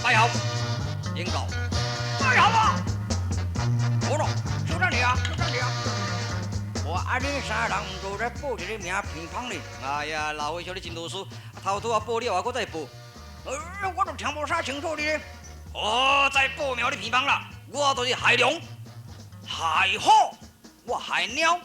摆好，应告，摆好啊！好了，就这里啊，就这里啊。我阿恁三人都在报一个名乒乓哩。哎呀，老岁小你真读书，头拄啊报了啊，我再报。我都听无啥清楚哩。哦，再报苗的乒乓啦，我就是海龙、海虎，我海鸟。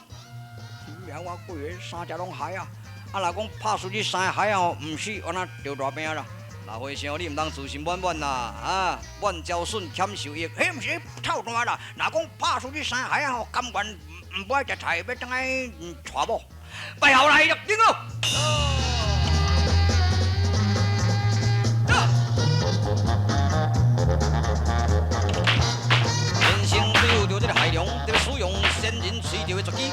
然我几个三只拢海啊！啊，若讲拍输这三个海啊，唔死，我那着大病啦。老和尚，你唔当自信满满啦，啊，满招损欠受益，迄唔是臭蛋啦。若讲拍输这三个海啊，甘愿唔爱食菜，要等来娶某，拜后来了，顶哦。人生最后着这个海龙，得使用先人吹着的绝技。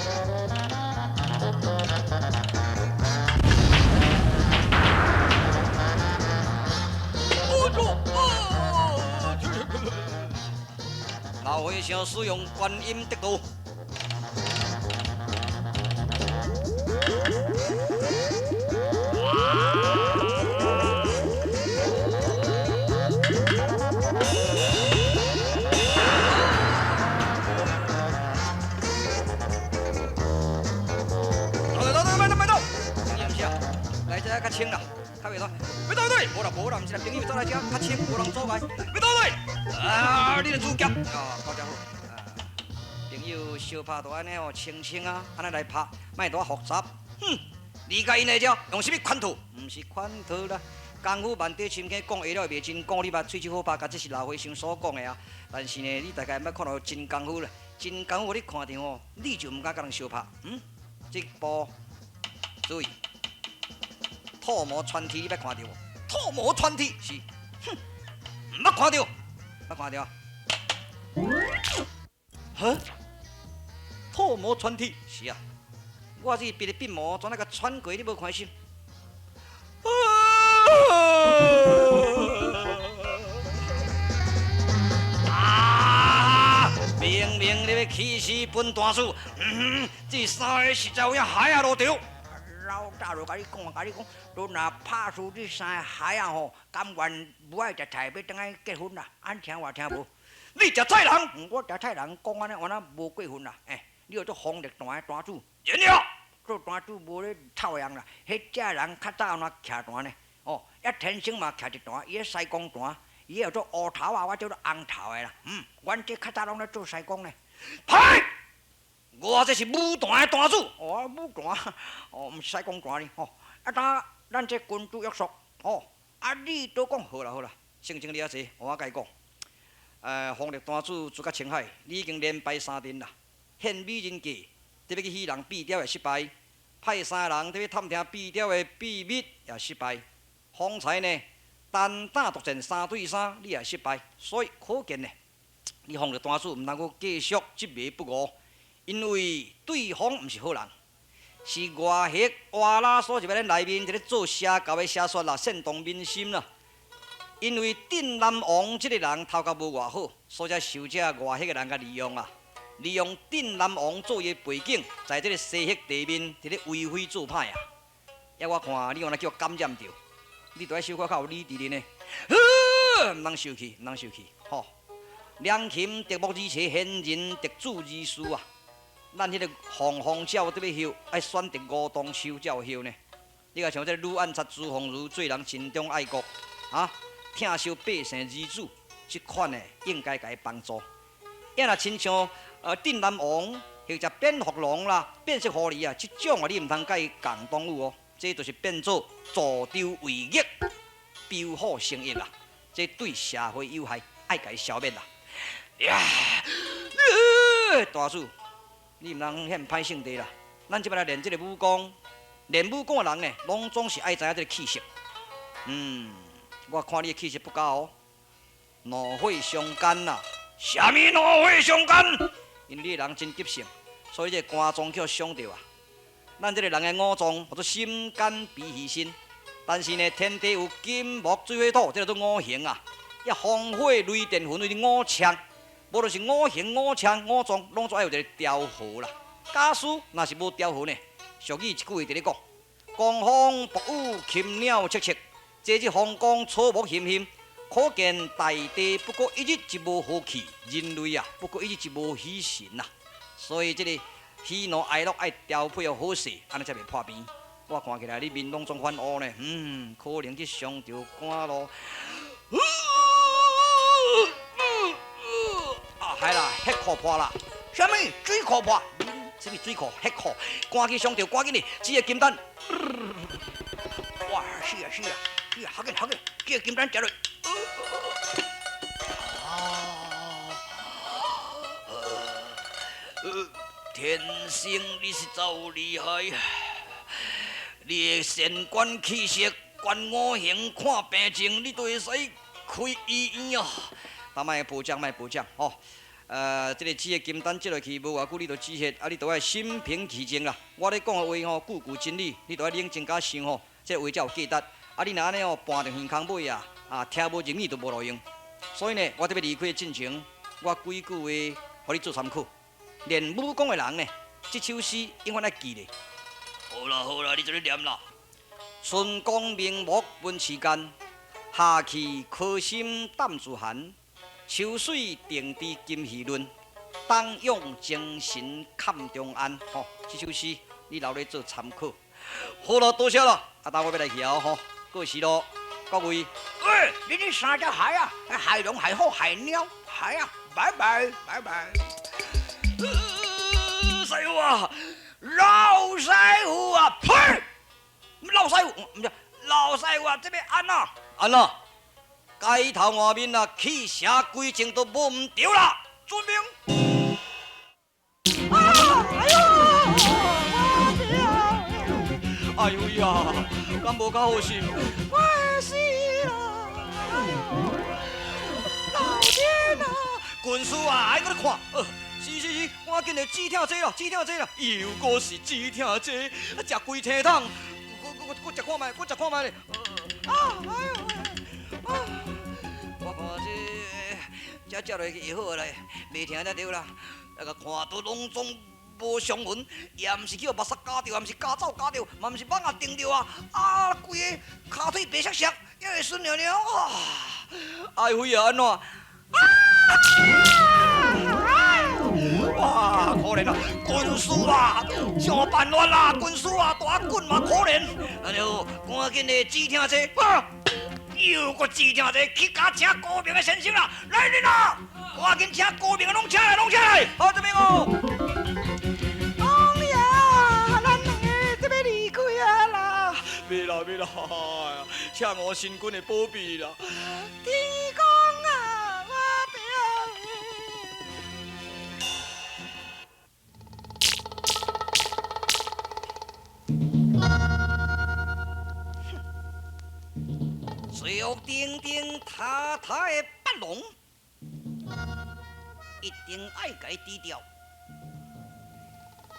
老和尚使用观音得道。来这较清啦，较袂多。要倒对，无啦无啦，毋是啦，朋友走来这较清，无人阻碍。要倒对，啊，你的主角啊，好家伙，朋友相拍都安尼哦，清清啊，安尼来拍，莫多复杂。哼，理解因的招，用什么款图？毋是款图啦，功夫万底深坑讲下了袂真讲，你捌喙手好拍，甲这是老和尚所讲的啊。但是呢，你大概毋捌看到真功夫啦，真功夫你看到哦，你就毋敢甲人相拍。这部注意。吐毛穿梯，你捌看到无？吐毛穿梯是，哼，唔捌看到，捌看到。呵，吐毛穿梯是啊，我是别个鬓毛，怎那个穿过你无看心？明明你要起死本大树，这三个实在有影海啊路条。老早就甲你讲，都若拍输这三个海啊吼，甘愿不爱食菜，要等来结婚啦。安听话听无？你食菜人，我食菜人，讲安尼，我那无过分啦。你有做风力弹的弹主，真了，做弹主无咧臭样啦。迄只人较早那徛弹呢？哦，一天生嘛徛一弹，伊咧西工弹，伊有做乌头啊，我叫做红头的啦。阮这较早拢咧做西工呢。嗨！我这是武团的团主，武团，毋是西讲团哩，咱这君主约束，你都讲好啦，性情你啊济，我甲你讲，风力团主朱甲青海，你已经连败3阵啦，献美人计，得要去戏人秘调的失败，派3个人得要探听秘调的秘密也失败，方才呢单打独战3对3，你也失败，所以可见呢，你风力团主毋能够继续执迷不悟。因为对方毋是好人，是外黑哇啦所入来咱内面一个做邪教的邪说啦，煽动民心啦。因为镇南王这个人头壳无偌好，所以才受这外黑的人甲利用啊，利用镇南王做伊背景，在这个西黑地面伫咧为非作歹啊。要我看你用来叫我感染着，你都爱小可较有理智呢。毋通生气，毋通生气，吼！良禽择木而栖，贤人择主而事啊。咱迄个凤鸟得要休，爱选择梧桐树才有休呢。你甲像这吕暗察朱凤如做人心中爱国啊，疼惜百姓之主，这款的应该甲伊帮助。要若亲像镇南王或者变福龙啦、变色狐狸啊，这种啊你毋通甲伊共动物哦，这就是变做助纣为虐、标虎生业啦，这对社会有害，爱甲伊消灭啦。呀，大叔。你毋通遐歹性地啦！咱即摆来练即个武功，练武功的人呢，拢总是爱知影即个气息。我看你的气息不高哦，怒火伤肝啦！啥物怒火伤肝？因为你的人真急性，所以这肝脏叫伤着啊。咱即个人的五脏叫做心肝脾肺肾，但是呢，天地有金木水火土，这叫做五行啊。要风火雷电风为五枪。无就是五行五枪五脏，拢总爱有一个调和啦。假使若是无调和呢，俗语一句话伫咧讲：狂风暴雨禽鸟切切，这风光草木荇荇，可见大地不过一日一无好气，人类啊不过一日一无喜神呐。所以这个喜怒哀乐爱调配好势，安尼才袂破病。我看起来你面拢总反乌呢，可能去伤着肝咯。啊，系啦，血可破啦。什么水可破？什么水可？血可？赶紧上吊，赶紧的，这个金丹。哇，是啊是啊，是啊，好紧好紧，这个金丹食落。天生你是真厉害，你的神官气息、观五行、看病情，你都会使开医院啊！但卖保障，卖保障哦。这个煮个金丹接落去，无偌久你就煮hết，啊，你都要心平气静啦。我咧讲的话吼，句句真理，你都要冷静甲想吼，这个话才有价值。啊，你若安尼哦，搬着耳孔尾啊，听无入耳都无路用。所以呢，我特别离开进前，我几句话，互你做参考。练武功的人呢，这首诗永远爱记咧。好啦好啦，你做咧念啦。春光明目问世间，夏气可心胆自寒。秋水定知金鱼润，冬用精神看中安。吼，这首诗你留咧做参考。好了，多谢了。啊，等我要来去啊，吼，过时咯，各位。喂，你这三只蟹啊，蟹龙、蟹虎、蟹鸟，蟹啊，拜拜拜拜。师傅啊，老师傅啊，呸！老师傅，唔是老师傅啊，这边安啊，安啊。街头外面啊，汽车规程都无唔对啦，遵命。哎呦呀，敢无较好心？我死啦！老天啊！军师啊，爱搁咧看。是，赶紧的止疼剂啦，止疼剂啦，又搁是止疼剂，食规体桶，我食看卖，我食看卖咧。我看这食落去会好嘞，袂疼才对啦。那个看到拢总无上文，也毋是叫目屎夹着，也毋是牙走夹着，嘛毋是网啊钉着啊，规个骹腿白色色，还会酸尿尿啊！哎呦呀，安怎？哇，可怜啊，军师啊，上办乱啦，军师啊，大棍嘛可怜。哎呦，赶紧的止疼剂，又搁止疼剂，去甲请高明的先生啦，来人啦，赶紧请高明的拢请来，拢请来，好这边哦。王爷，咱两个这边离开啊啦。别啦，请我新军的保庇啦。天公啊，我不要。随后叮叮塔塔的八龙，一定爱该低调，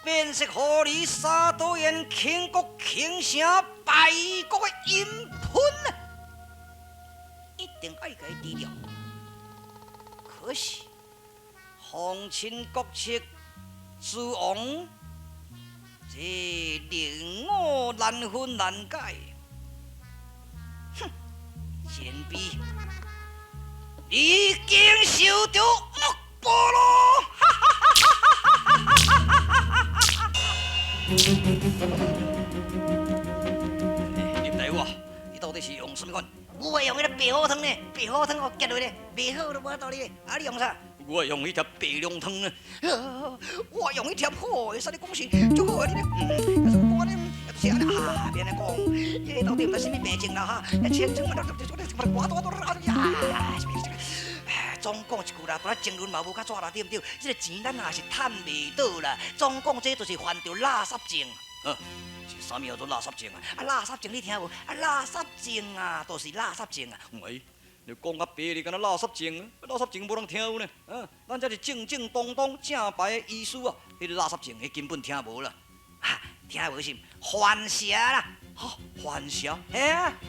免是互你沙都言倾国倾城败国的阴喷啊！一定爱该低调。可是皇亲国戚之王，这令我难分难解。前辈，你已经受到恶报咯！林大夫啊，你到底是用什么款？我会用迄个白虎汤呢，白虎汤我结落咧，白好都无道理。啊，你用啥？我用迄条白龙汤呢。我用迄条好的，啥你讲是足好的呢？要是我呢，是安尼啊，别安尼讲，迄到底毋知什么病症啦哈？千层我多呀！总讲一句啦，不然争论嘛无较抓啦，对不对？这个钱咱也是趁袂到啦。总讲这就是犯着垃圾症。是啥物叫做垃圾症啊？垃圾症你听无？垃圾症啊，都是垃圾症啊。喂，你讲啊白，你敢若垃圾症啊？垃圾症无人听有呢。咱这是正正当当正牌的医师啊，迄个垃圾症，迄根本听无啦。听无是幻邪啦。幻邪，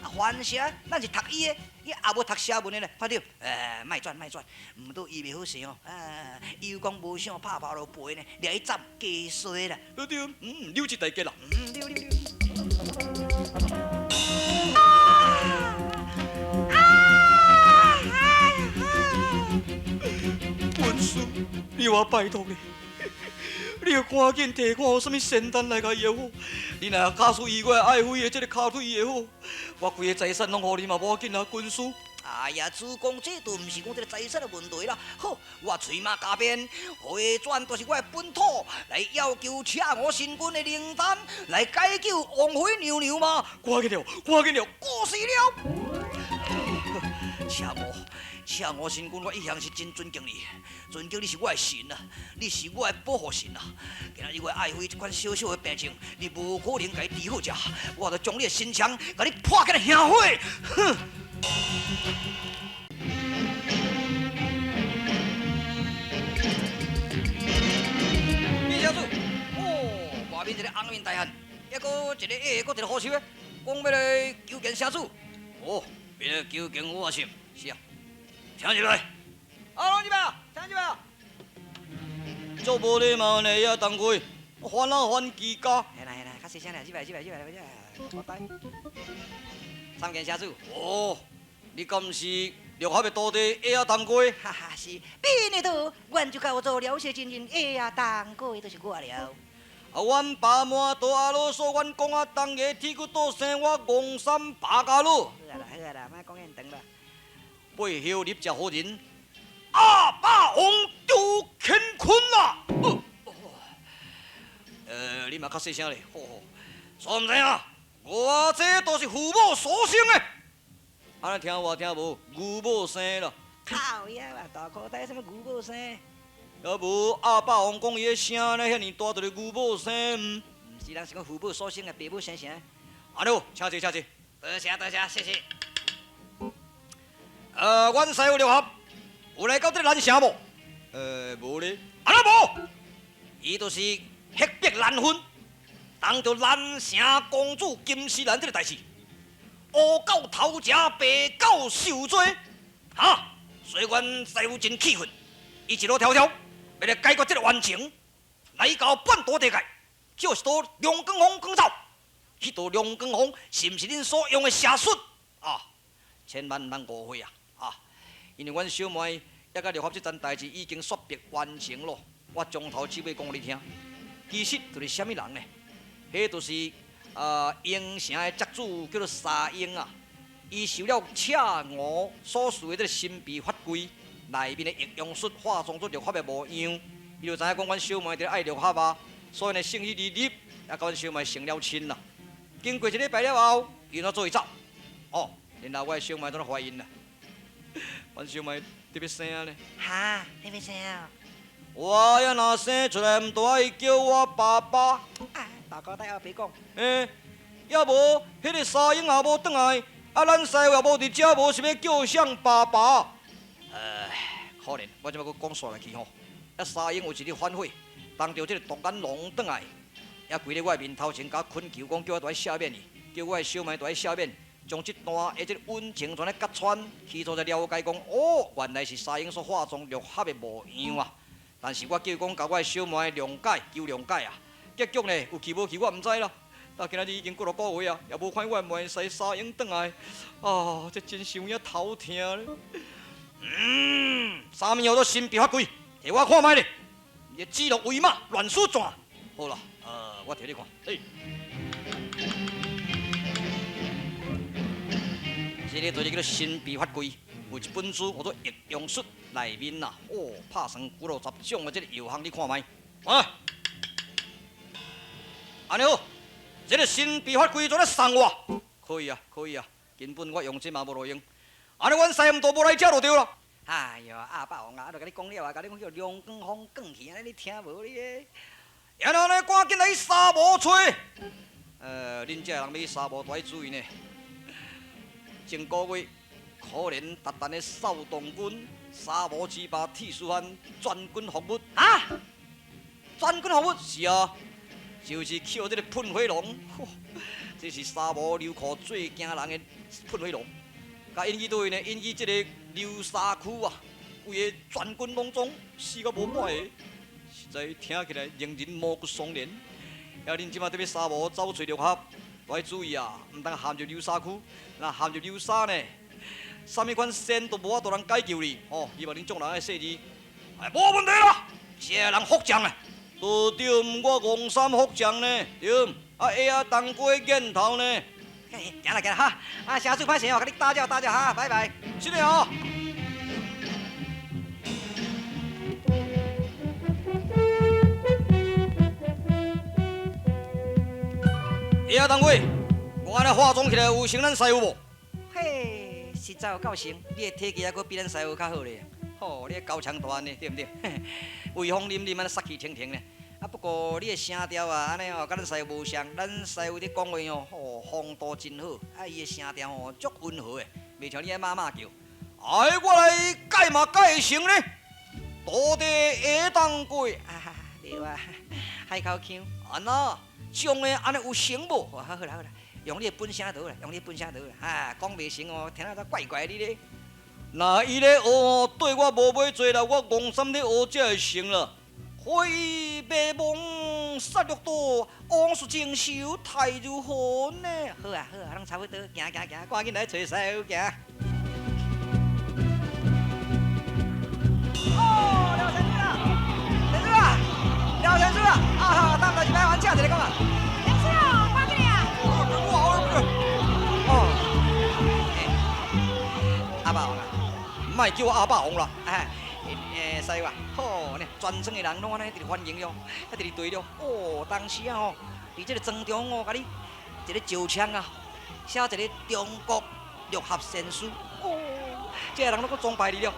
幻邪，咱是读医的，伊也无读写文的咧，看到？卖转，毋过伊袂好势哦。伊又讲无想拍跑落背呢，掠去斩加衰啦。对，溜一大截啦。溜。你我拜托你，你要赶紧提看有啥物仙丹来甲医好。你若假使意外爱妃的这个骹腿会好，我规个财产拢互你嘛，无要紧啊，军师。哎呀，主公，这都毋是讲这个财产的问题啦。好，我催马加鞭，回转就是我的本土，来要求请我新军的灵丹，来解救王妃娘娘嘛。赶紧了，赶紧了，过死了！请我新军，我一向是真尊敬你，尊敬你是我的神啊，你是我的保护神啊。今仔日我爱妃这款小小的病情，你无可能甲伊治好者，我就将你的心肠甲你破开来销毁。哼！李小主，哦，外面一个红面大汉，还佫一个矮，佫一个好手的，讲要来求见城主。哦，要来求见我先，是啊。请入来。啊，拢入来，请入来。足无礼貌呢，遐当归，烦恼烦其家。嘿啦，较细声咧，入来，我等。参见城主。哦，你敢是六合的徒弟下当归？哈哈，是，变的都，阮就交做了些真人，当过就是我了。啊，阮爸妈都阿啰嗦，阮讲啊，当个铁骨倒生我戆山爬家路。好啦，莫讲遐长啦。背后立只好人，阿霸王周乾坤啊！你嘛较细声咧，好，煞毋知影，我这都是父母所生的。安尼听有无？牛母生啦。靠呀啦，大口袋什么牛母生？要无阿霸王讲伊个声呢，遐尼大就是牛母生。毋是人是讲父母所生的，父母生生。安尼好，请坐。多谢，谢谢。阮师傅六合有来到这个南城无？无咧。安那无？伊就是黑白难分，当着南城公主金丝兰这个代志，乌狗偷食，白狗受罪，哈！所以阮师傅真气愤，伊一路条要来解决这个冤情，来到半岛地界，就是道龙卷风卷走，迄道龙卷风是毋是恁所用的邪术啊？千万唔通误会啊！因为阮小妹也甲六合这件代志已经说白完成咯，我从头至尾讲你听。其实就是啥物人呢？迄就是英城的宅主叫做沙鹰啊。伊受了赤娥所赐的这个神秘法规内面的易容术，化妆出六合的模样。伊就知影讲阮小妹伫爱六合啊，所以呢，心意立立，也甲阮小妹成了亲啦。经过一礼拜了后，伊怎做伊走？哦，然后我的小妹怎怀孕啦？阮小妹特别生呢。哈，你要生啊？我要若生出来，毋大爱叫我爸爸。啊，大哥带后别讲。也无迄个沙鹰也无转来，咱师傅也无伫遮，无是要叫上爸爸。可怜，我即摆佫讲煞来去吼。沙鹰有一日反悔，当着这个独眼龙转来，也跪咧我面头前，甲恳求讲叫我来赦免伊，叫我的小妹来赦免。将这段的这温情全来揭穿，起初才了解讲，哦，原来是沙鹰所化妆六合的模样啊！但是我叫讲，甲我的小妹谅解，求谅解啊！结局呢，有去无去我毋知啦。但今仔日已经过了个月啊，也无看我妹婿沙鹰转来，啊，这真是有影头疼咧。啥物叫做神秘法规？摕我看卖咧，你指鹿为马，乱说怎？好啦，我摕你看，这个就是叫做神秘法规，有一本书叫做《易容术》，内面呐，哦，拍成几落十种的这个药行，你看卖。安尼好，这个神秘法规做咧送我，可以啊，根本我用这嘛无路用。安尼阮师傅都无来遮就对了。哎哟，阿爸王啊，都甲你讲了啊，甲你讲叫龙卷风卷去，安尼你听无你个？然后呢，赶紧来沙漠吹。恁这人要去沙漠多注意呢。前个月，可怜达旦的少东军沙漠之霸铁丝汉全军覆没啊！全军覆没是啊，就是捡这个喷火龙，这是沙漠流库最惊人的喷火龙。甲引起倒位呢？引起这个流沙区啊，规个全军拢总死到无半个，实在听起来令人毛骨悚然。遐恁即马伫要沙漠走找绿合，都要注意啊，毋通陷入流沙区。若陷入流沙呢，啥物款仙都无法度通解救你。哦，希望恁众人爱细致。无问题啦，这人福将啊！都对，我戆山福将呢，对，啊下啊当过瘾头呢。嘿，行啦行啦哈，啊城主歹势哦，甲你打搅哈，拜拜。是的哦。下啊当过，我安尼化妆起来有像咱师傅无？嘿，实在有够成，你的体格还佫比咱师傅较好咧。吼，你的高强大呢，对毋对？威风凛凛，安尼杀气腾腾咧。啊，不过你的声调啊，安尼哦，甲咱师傅无像。咱师傅咧讲话哦，吼，风度真好。啊，伊的声调哦，足温和的，袂像你爱骂叫。哎，我来改嘛改成呢，到底会当过？啊，对啊，海口腔。安那，种的安尼有成无？哦，好啦，用你的本声倒啦，用你的本声倒啦。啊，讲袂成哦，听到怪怪的咧。那伊咧学，对我无买做啦，我戆山咧学才会成啦。挥白梦杀戮多，往事情受太如何呢？好啊，拢差不多，行，赶紧来找师傅行。哦，廖先生啊，啊，当然是摆玩笑，一个讲啊。先生，快点啊！阿爸王啊，莫叫我阿爸王啦。师傅啊，好呢，全村的人拢安尼伫咧欢迎了，啊，伫咧对了。哦，当时啊吼，伫这个庄中哦，甲你一个招枪啊，写一个中国六合仙书。哦，这个人拢搁崇拜你了。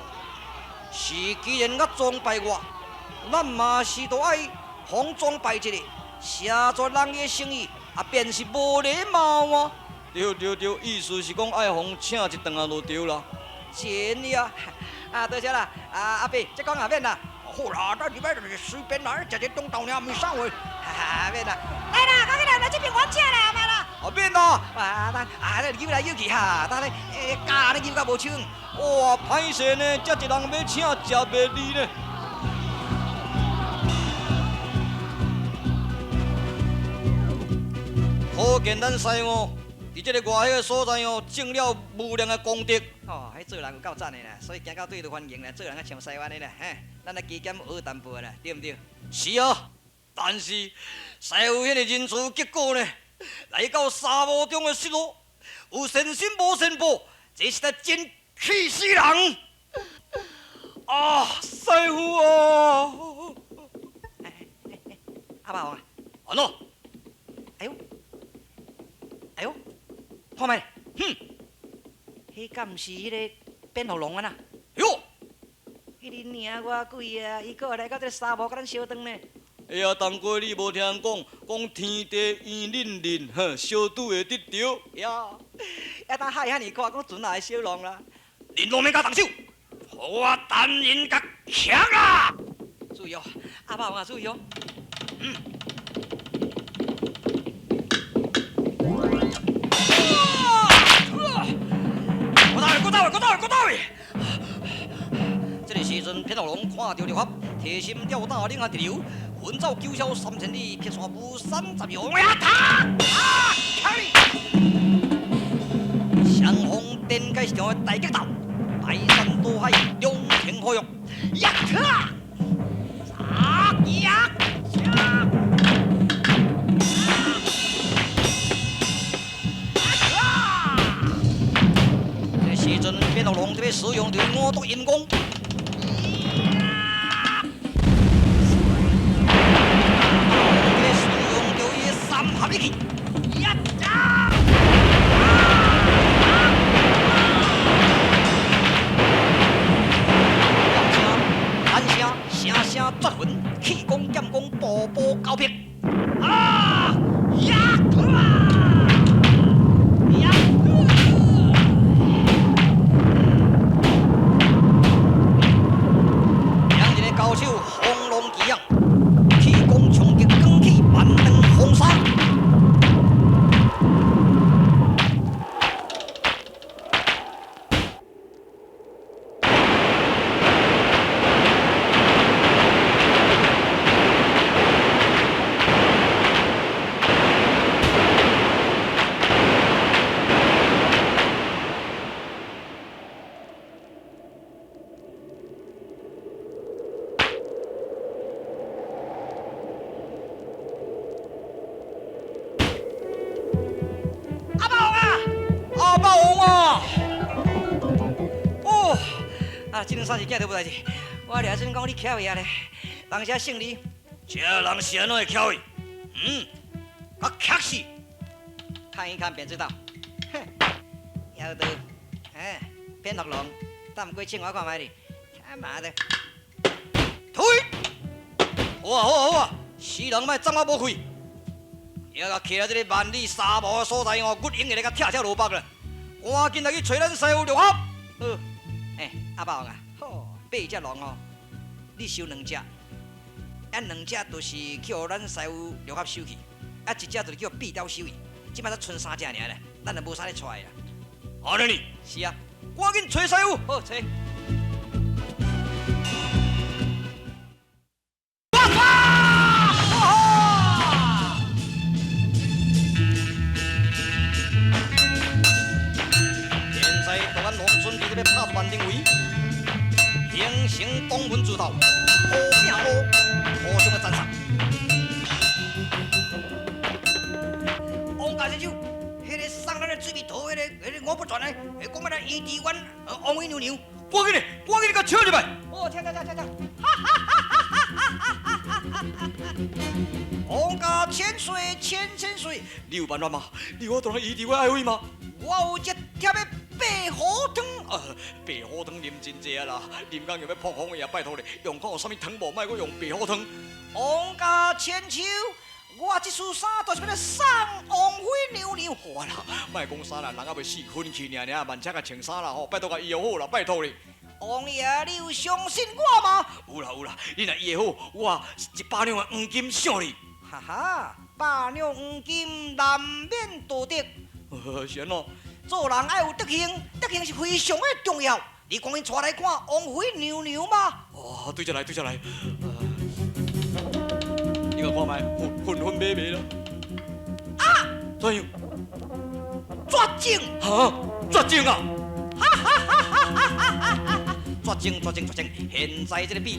是，既然我崇拜我，咱嘛是都爱互崇拜一下，写作人的诚意，啊，便是无礼貌啊。对，意思是讲爱互请一顿啊，就对啦。真呀，啊，多谢啦，阿伯，这讲也免啦。好啦，咱这边就是随便来，直接东到呢，没上位。免啦。来啦，快点来，这边我请啦，妈啦。啊，免啦。咱扭来扭去哈，咱教你扭甲无像。哇，歹势呢，这一人要请食袂离呢。可见咱师傅伫这个外迄个所在哦，尽了无量的功德。哦，迄做人有够赞的啦，所以行到对就欢迎啦，做人较像西湾的啦，嘿，咱来加减学淡薄啦，对毋对？是啊，但是师傅迄个仁慈结果呢，来到沙漠中的失落，有善心无善报，这实在真气死人！啊，师傅啊！阿爸王啊，安怎？哎呦，看觅，迄敢毋是迄个变喉龙啊呐？哟，迄日领我鬼啊，伊搁来到这个沙漠甲咱相当呢。哎呀，当过你无听人讲天地圆润润，呵，小拄会得着。哟，要当海遐尼看，讲船也会小浪啦。恁拢免甲动手，互我单人甲强啊！注意哦，阿爸王啊，注意哦。过到位！这个时阵，偏头龙看到六合，提心吊胆，领下直流，魂走九霄3000里，劈山步30秒。我呀，他啊，抢你！相逢电解市场的大激斗，排山倒海，两情可用，呀哈！呀！时阵变到龙这边使用着五毒阴功，这边使用着伊三合一气，呀呀！喊声、声声绝魂，气功、剑功，步步高撇，啊呀！高手红龙一样，气功冲击，光气万能红沙。啊，这两三是囝都无代志，我掠准讲你巧伊啊咧，人家姓李，这人是安怎会巧伊？啊，确实。看一看便知道。哼，要得，哎，变落龙，但过请我看卖哩，他妈的！退！好啊好啊好啊，死人莫掌我无开。要甲徛在这个万里沙漠的所在哦，我应该来甲跳落北啦。赶紧来去找咱师傅六合。哎，阿伯啊，吼，八只龙哦，你收2只，两只就是叫咱师傅六合收去，一只就是叫壁刀收去，即摆才剩3只尔咧，咱就无啥咧出来啦。安尼呢？是啊，赶紧找师傅。好找。现在大安龙准备要拍万定位，形成东门之道，好命好，互相的赞赏。王大先生，迄个送咱的水蜜桃，迄个我不转来，讲咱伊治阮王威牛牛。赶紧给他抢入来！哦，听。王家千岁，千岁，你有办法吗？你有当医治我爱妃吗？我有一贴的白虎汤。白虎汤啉真济啊啦，啉到又要破风呀！拜托你，用看有啥物汤无？莫搁用白虎汤。王家千秋，我这束衫都是要来送王妃牛牛。好啦，莫讲啥啦，人还未死，分去尔，慢车甲穿衫啦吼，拜托甲医好啦，拜托你。王爷，你有相信我吗？有啦，你若医好，我100两的黄金赏你。哈哈，8两黄金难免道德。是安怎？做人爱有德行，德行是非常的重要。你赶紧带来看王妃牛牛吗？哦，对着来。你个看卖，混白啦。啊！怎样？绝症！哈？绝症啊！绝症！现在这个秘